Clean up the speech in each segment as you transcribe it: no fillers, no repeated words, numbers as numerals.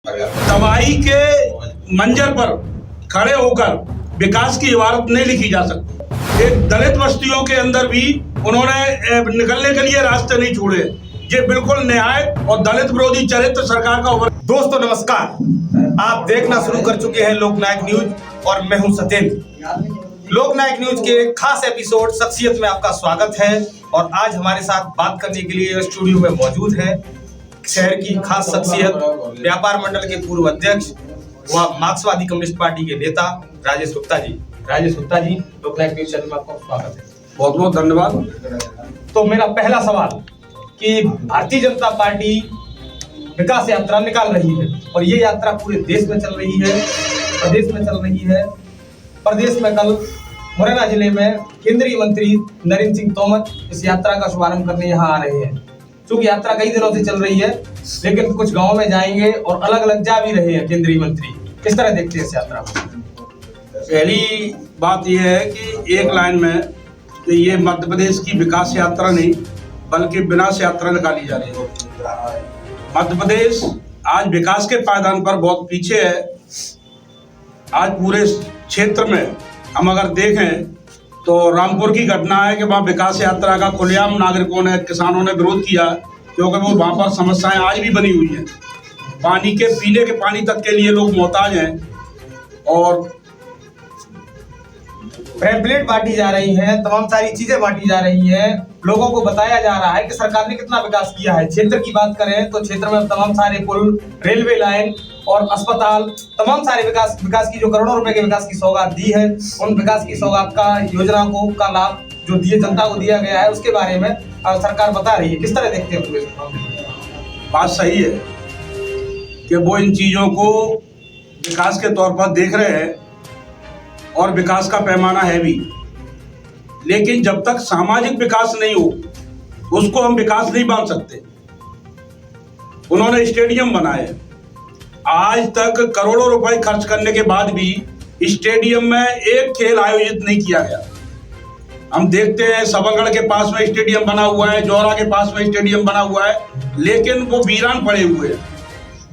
तबाही के मंजर पर खड़े होकर विकास की इबारत नहीं लिखी जा सकती। एक दलित बस्तियों के अंदर भी उन्होंने निकलने के लिए रास्ते नहीं छोड़े। ये बिल्कुल न्याय और दलित विरोधी चरित्र सरकार का। दोस्तों नमस्कार, आप देखना शुरू कर चुके हैं लोकनायक न्यूज और मैं हूं सत्येंद्र। लोकनायक न्यूज के खास एपिसोड शख्सियत में आपका स्वागत है और आज हमारे साथ बात करने के लिए स्टूडियो में मौजूद है शहर की खास शख्सियत, व्यापार मंडल के पूर्व अध्यक्ष व मार्क्सवादी कम्युनिस्ट पार्टी के नेता राजेश गुप्ता जी। राजेश गुप्ता जी, लोकनायक न्यूज चैनल में आपका स्वागत है। बहुत बहुत धन्यवाद। तो मेरा पहला सवाल कि भारतीय जनता पार्टी विकास यात्रा निकाल रही है और ये यात्रा पूरे देश में चल रही है, प्रदेश में चल रही है। प्रदेश में कल मुरैना जिले में केंद्रीय मंत्री नरेंद्र सिंह तोमर इस यात्रा का शुभारंभ करने यहाँ आ रहे हैं। चूंकि यात्रा कई दिनों से चल रही है, लेकिन कुछ गाँव में जाएंगे और अलग अलग जा भी रहे हैं केंद्रीय मंत्री। किस तरह देखते हैं इस यात्रा को? पहली बात यह है कि एक लाइन में कि ये मध्य प्रदेश की विकास यात्रा नहीं बल्कि विनाश यात्रा निकाली जा रही है। मध्य प्रदेश आज विकास के पायदान पर बहुत पीछे है। आज पूरे क्षेत्र में हम अगर देखें तो रामपुर की घटना है कि वहाँ विकास यात्रा का खुलेआम नागरिकों ने, किसानों ने विरोध किया, क्योंकि वो वहाँ पर समस्याएं आज भी बनी हुई हैं। पानी के पीने के पानी तक के लिए लोग मोहताज हैं और पैम्पलेट बांटी जा रही है, तमाम सारी चीजें बांटी जा रही हैं। लोगों को बताया जा रहा है कि सरकार ने कितना विकास किया है। क्षेत्र की बात करें तो क्षेत्र में तमाम सारे पुल, रेलवे लाइन और अस्पताल, तमाम सारे विकास की जो करोड़ों रुपए के विकास की सौगात दी है, उन विकास की सौगात का योजना का लाभ जो दिए जनता को दिया गया है, उसके बारे में सरकार बता रही है। किस तरह देखते हैं? बात सही है कि वो इन चीजों को विकास के तौर पर देख रहे हैं और विकास का पैमाना है भी, लेकिन जब तक सामाजिक विकास नहीं हो उसको हम विकास नहीं मान सकते। उन्होंने स्टेडियम बनाए, आज तक करोड़ों रुपए खर्च करने के बाद भी स्टेडियम में एक खेल आयोजित नहीं किया गया। हम देखते हैं सबलगढ़ के पास में स्टेडियम बना हुआ है, जौरा के पास में स्टेडियम बना हुआ है, लेकिन वो वीरान पड़े हुए हैं,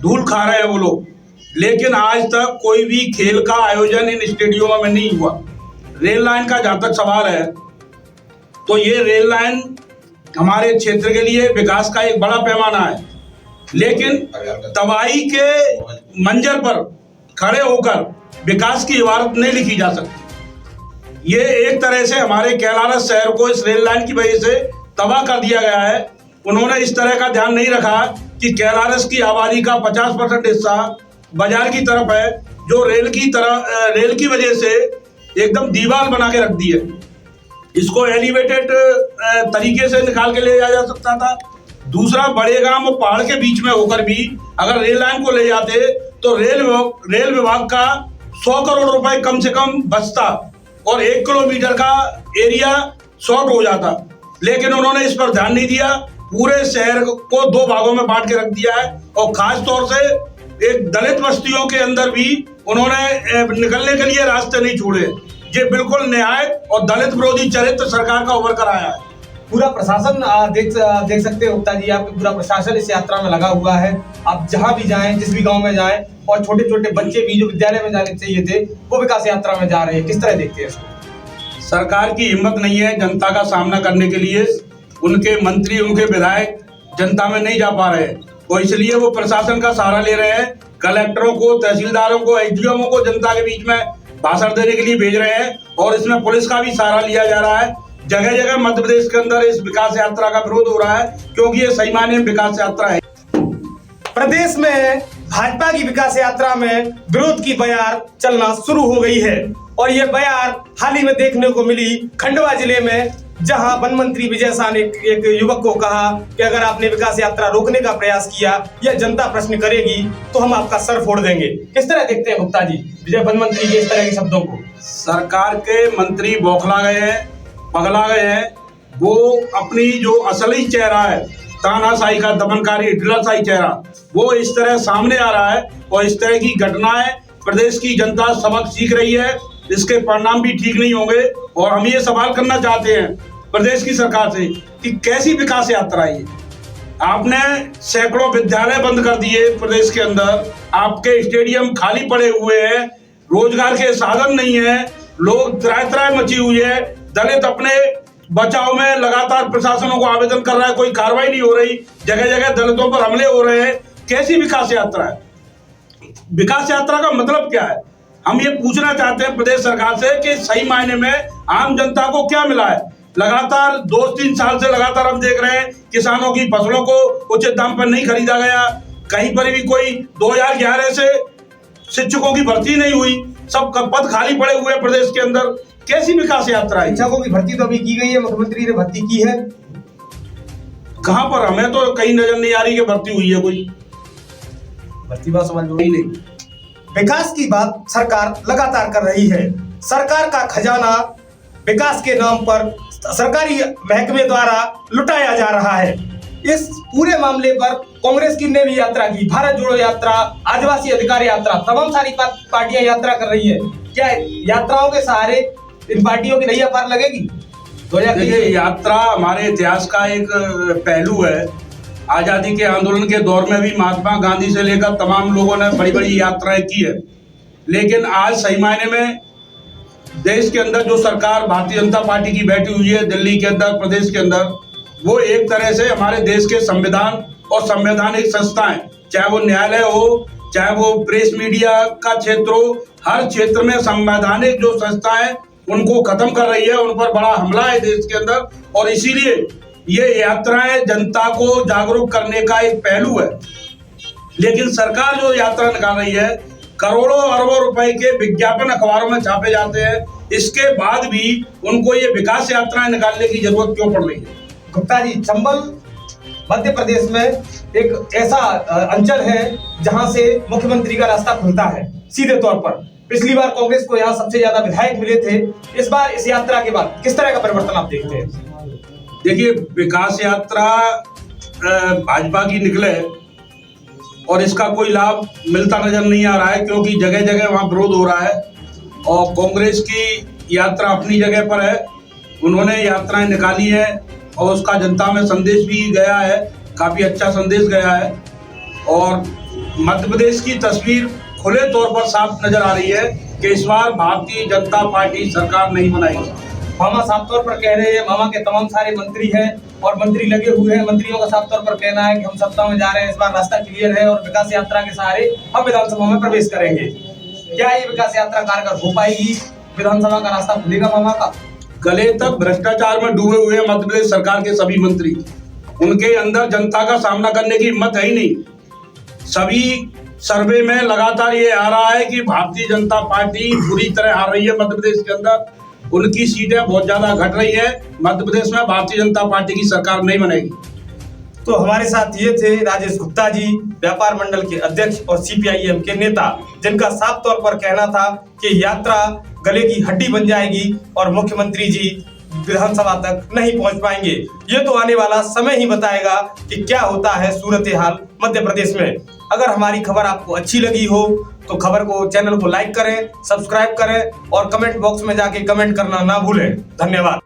धूल खा रहे हैं वो लोग। लेकिन आज तक कोई भी खेल का आयोजन इन स्टेडियमों में नहीं हुआ। रेल लाइन का जहां तक सवाल है तो ये रेल लाइन हमारे क्षेत्र के लिए विकास का एक बड़ा पैमाना है, लेकिन तबाही के मंजर पर खड़े होकर विकास की इबारत नहीं लिखी जा सकती। ये एक तरह से हमारे कैलारस शहर को इस रेल लाइन की वजह से तबाह कर दिया गया है। उन्होंने इस तरह का ध्यान नहीं रखा कि कैलारस की आबादी का 50% हिस्सा बाजार की तरफ है, जो रेल की वजह से एकदम दीवार बना के रख दी है। इसको एलिवेटेड तरीके से निकाल के ले जाया जा सकता था। दूसरा, बड़े गांव और पहाड़ के बीच में होकर भी अगर रेल लाइन को ले जाते तो रेल विभाग का 100 करोड़ रुपए कम से कम बचता और 1 किलोमीटर का एरिया शॉर्ट हो जाता, लेकिन उन्होंने इस पर ध्यान नहीं दिया। पूरे शहर को 2 भागों में बांट के रख दिया है और खास तौर से एक दलित बस्तियों के अंदर भी उन्होंने निकलने के लिए रास्ते नहीं छोड़े। ये बिल्कुल न्याय और दलित विरोधी चरित्र सरकार का उभर कर आया है। पूरा प्रशासन देख सकते हैं गुप्ता जी, आपके पूरा प्रशासन इस यात्रा में लगा हुआ है। आप जहां भी जाएं, जिस भी गांव में जाएं, और छोटे छोटे बच्चे भी जो विद्यालय में जाने चाहिए थे वो विकास यात्रा में जा रहे हैं। किस तरह देखते हैं इसको? सरकार की हिम्मत नहीं है जनता का सामना करने के लिए। उनके मंत्री, उनके विधायक जनता में नहीं जा पा रहे हैं, तो इसलिए वो प्रशासन का सहारा ले रहे हैं। कलेक्टरों को, तहसीलदारों को, एसडीएमओ को जनता के बीच में भाषण देने के लिए भेज रहे हैं और इसमें पुलिस का भी सहारा लिया जा रहा है। जगह जगह मध्य प्रदेश के अंदर इस विकास यात्रा का विरोध हो रहा है, क्योंकि ये सही मायने में विकास यात्रा है। प्रदेश में भाजपा की विकास यात्रा में विरोध की बयार चलना शुरू हो गई है और ये बयार हाल ही में देखने को मिली खंडवा जिले में, जहां वन मंत्री विजय शाह ने एक युवक को कहा कि अगर आपने विकास यात्रा रोकने का प्रयास किया या जनता प्रश्न करेगी तो हम आपका सर फोड़ देंगे। किस तरह देखते हैं गुप्ता जी विजय वन मंत्री के इस तरह के शब्दों को? सरकार के मंत्री बौखला गए हैं, पगला गए हैं। वो अपनी जो असली चेहरा है, तानाशाही का, दमनकारी हिटलरशाही चेहरा, वो इस तरह सामने आ रहा है और इस तरह की घटनाएं प्रदेश की जनता सबक सीख रही है। इसके परिणाम भी ठीक नहीं होंगे और हम ये सवाल करना चाहते हैं प्रदेश की सरकार से कि कैसी विकास यात्रा है आपने सैकड़ों विद्यालय बंद कर दिए प्रदेश के अंदर, आपके स्टेडियम खाली पड़े हुए हैं, रोजगार के साधन नहीं है, लोग त्राय मची हुई है। दलित अपने बचाव में लगातार प्रशासनों को आवेदन कर रहा है, कोई कार्रवाई नहीं हो रही, जगह जगह दलितों पर हमले हो रहे हैं। कैसी विकास यात्रा है? विकास यात्रा का मतलब क्या है? हम ये पूछना चाहते हैं प्रदेश सरकार से कि सही मायने में आम जनता को क्या मिला है। लगातार 2-3 साल से लगातार हम देख रहे हैं किसानों की फसलों को उचित दाम पर नहीं खरीदा गया, कहीं पर भी कोई 2011 से शिक्षकों की भर्ती नहीं हुई, सब पद खाली पड़े हुए प्रदेश के अंदर। कैसी विकास यात्रा है? शिक्षकों की भर्ती तो अभी की गई है, मुख्यमंत्री ने भर्ती की है। कहां पर? हमें तो कहीं नजर नहीं आ रही कि भर्ती हुई है कोई। भर्ती बात समझ में नहीं। विकास की बात सरकार लगातार कर रही है। सरकार का खजाना विकास के नाम पर सरकारी महकमे द्वारा लुटाया जा रहा है। इस पूरे मामले पर कांग्रेस की ने भी यात्रा की, भारत जोड़ो यात्रा, आदिवासी अधिकार यात्रा, तमाम सारी पार्टियां यात्रा कर रही है। क्या यात्राओं के सहारे इन पार्टियों की नैया पार लगेगी? देखिए, यात्रा हमारे इतिहास का एक पहलू है। आजादी के आंदोलन के दौर में भी महात्मा गांधी से लेकर तमाम लोगों ने बड़ी बड़ी यात्राएं की है, लेकिन आज सही मायने में देश के अंदर जो सरकार भारतीय जनता पार्टी की बैठी हुई है दिल्ली के अंदर, प्रदेश के अंदर, वो एक तरह से हमारे देश के संविधान और संवैधानिक संस्थाएं, चाहे वो न्यायालय हो, चाहे वो प्रेस मीडिया का क्षेत्र हो, हर क्षेत्र में संवैधानिक जो संस्थाएं उनको खत्म कर रही है। उन पर बड़ा हमला है देश के अंदर, और इसीलिए ये यात्राएं जनता को जागरूक करने का एक पहलू है। लेकिन सरकार जो यात्रा निकाल रही है, करोड़ों अरबों रुपए के विज्ञापन अखबारों में छापे जाते हैं, इसके बाद भी उनको ये विकास यात्राएं निकालने की जरूरत क्यों पड़ रही है? गुप्ता जी, चंबल मध्य प्रदेश में एक ऐसा अंचल है जहां से मुख्यमंत्री का रास्ता खुलता है सीधे तौर पर। पिछली बार कांग्रेस को यहाँ सबसे ज्यादा विधायक मिले थे। इस बार इस यात्रा के बाद किस तरह का परिवर्तन आप देखते हैं? देखिए, विकास यात्रा भाजपा की निकले और इसका कोई लाभ मिलता नजर नहीं आ रहा है, क्योंकि जगह जगह वहां विरोध हो रहा है। और कांग्रेस की यात्रा अपनी जगह पर है, उन्होंने यात्राएं निकाली है और उसका जनता में संदेश भी गया है, काफी अच्छा संदेश गया है। और मध्य प्रदेश की तस्वीर खुले तौर पर साफ नजर आ रही है कि इस बार भारतीय जनता पार्टी सरकार नहीं बनाएगी। मामा साफ तौर पर कह रहे हैं, मामा के तमाम सारे मंत्री हैं और मंत्री लगे हुए हैं, मंत्रियों का साफ तौर पर कहना है कि हम सत्ता में जा रहे हैं, इस बार रास्ता क्लियर है और विकास यात्रा के सहारे हम विधानसभा में प्रवेश करेंगे। क्या ये विकास यात्रा कारगर हो पाएगी? विधानसभा का रास्ता खुलेगा मामा का? गले तक भ्रष्टाचार में डूबे हुए हैं मध्य प्रदेश सरकार के सभी मंत्री, उनके अंदर जनता का सामना करने की हिम्मत है ही नहीं। सभी सर्वे में लगातार ये आ रहा है कि भारतीय जनता पार्टी बुरी तरह हार रही है मध्य प्रदेश के अंदर, उनकी सीटें बहुत ज्यादा घट रही है। मध्य प्रदेश में भारतीय जनता पार्टी की सरकार नहीं बनेगी। तो हमारे साथ ये थे राजेश गुप्ता जी, व्यापार मंडल के अध्यक्ष और सीपीआईएम के नेता, जिनका साफ तौर पर कहना था कि यात्रा गले की हड्डी बन जाएगी और मुख्यमंत्री जी विधानसभा तक नहीं पहुंच पाएंगे। ये तो आने वाला समय ही बताएगा कि क्या होता है सूरत हाल मध्य प्रदेश में। अगर हमारी खबर आपको अच्छी लगी हो तो खबर को, चैनल को लाइक करें, सब्सक्राइब करें और कमेंट बॉक्स में जाके कमेंट करना ना भूलें। धन्यवाद।